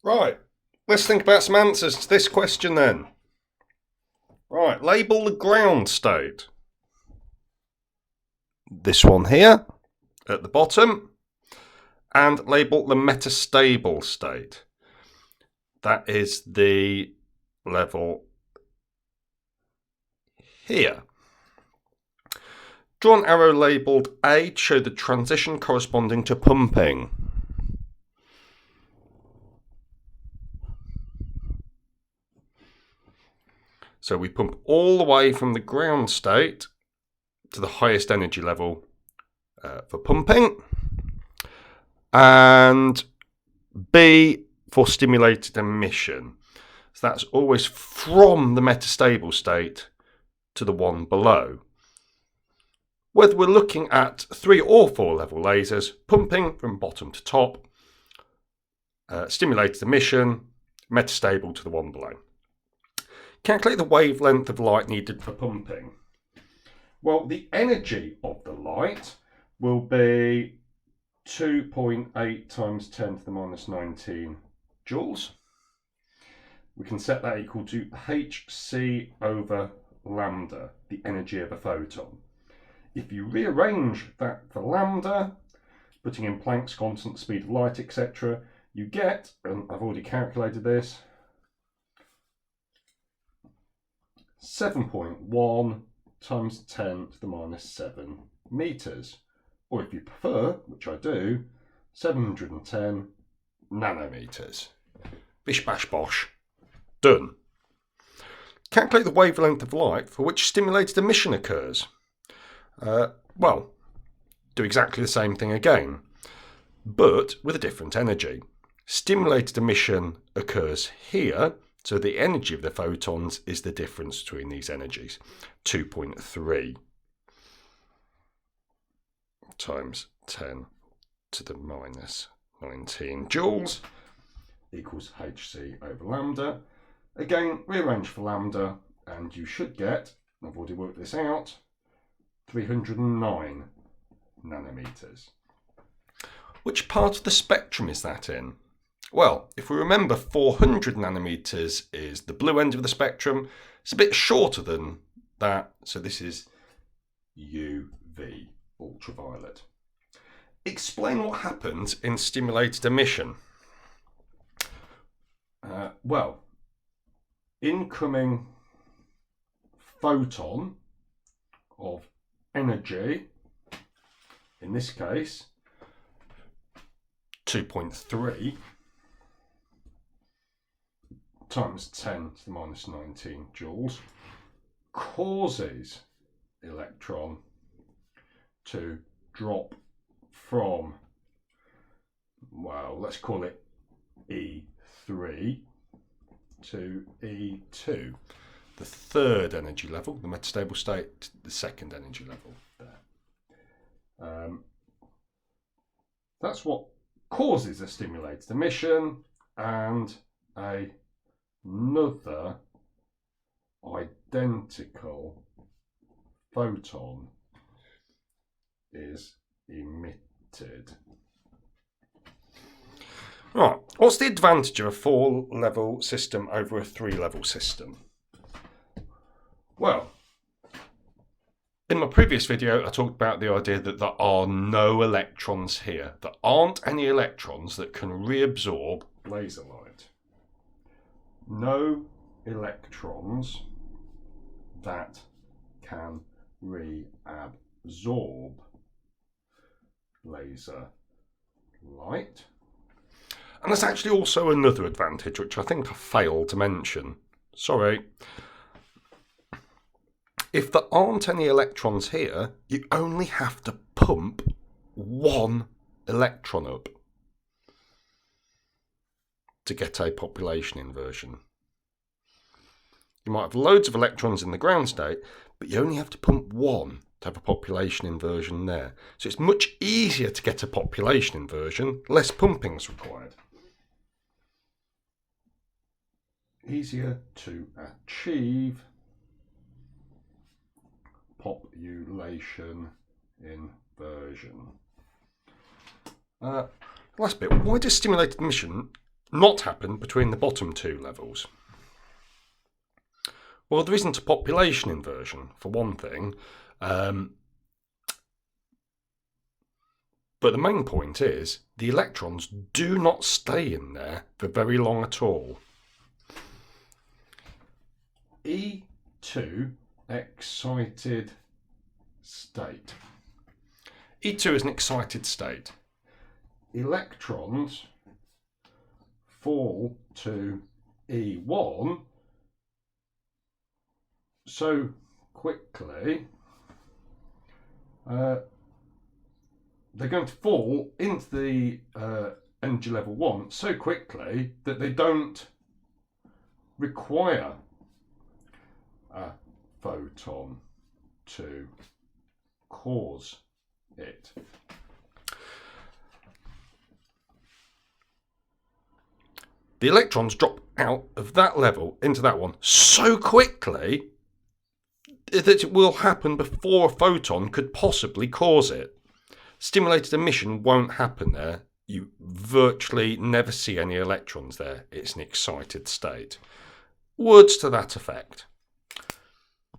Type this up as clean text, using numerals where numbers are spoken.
Right, let's think about some answers to this question then. Right, label the ground state. This one here at the bottom. And label the metastable state. That is the level here. Draw an arrow labelled A to show the transition corresponding to pumping. So we pump all the way from the ground state to the highest energy level for pumping. And B for stimulated emission. So that's always from the metastable state to the one below. Whether we're looking at 3 or 4 level lasers, pumping from bottom to top, stimulated emission, metastable to the one below. Calculate the wavelength of light needed for pumping. Well, the energy of the light will be 2.8 times 10 to the minus 19 joules. We can set that equal to hc over lambda, the energy of a photon. If you rearrange that for lambda, putting in Planck's constant, speed of light, etc., you get, and I've already calculated this, 7.1 times 10 to the minus 7 meters. Or if you prefer, which I do, 710 nanometers. Bish bash bosh. Done. Calculate the wavelength of light for which stimulated emission occurs. Well, do exactly the same thing again, but with a different energy. Stimulated emission occurs here, so the energy of the photons is the difference between these energies, 2.3 times 10 to the minus 19 joules equals hc over lambda. Again, rearrange for lambda and you should get, I've already worked this out, 309 nanometers. Which part of the spectrum is that in? Well, if we remember, 400 nanometers is the blue end of the spectrum. It's a bit shorter than that, so this is UV, ultraviolet. Explain what happens in stimulated emission. Well, incoming photon of energy, in this case 2.3 times 10 to the minus 19 joules, causes electron to drop from, well, let's call it E3 to E2, the third energy level, the metastable state, the second energy level there. That's what causes a stimulated emission, and another identical photon is emitted. Right, what's the advantage of a 4-level system over a 3-level system? Well, in my previous video I talked about the idea that there are no electrons here. There aren't any electrons that can reabsorb laser light. No electrons that can reabsorb laser light. And there's actually also another advantage which I think I failed to mention. Sorry. If there aren't any electrons here, you only have to pump one electron up to get a population inversion. You might have loads of electrons in the ground state, but you only have to pump one to have a population inversion there. So it's much easier to get a population inversion, less pumping is required. Easier to achieve population inversion. Last bit, why does stimulated emission not happen between the bottom two levels? Well, there isn't a population inversion, for one thing. But the main point is the electrons do not stay in there for very long at all. E2, excited state. E2 is an excited state. Electrons fall to E1 so quickly, they're going to fall into the energy level 1 so quickly that they don't require a photon to cause it. The electrons drop out of that level into that one so quickly that it will happen before a photon could possibly cause it. Stimulated emission won't happen there. You virtually never see any electrons there. It's an excited state. Words to that effect.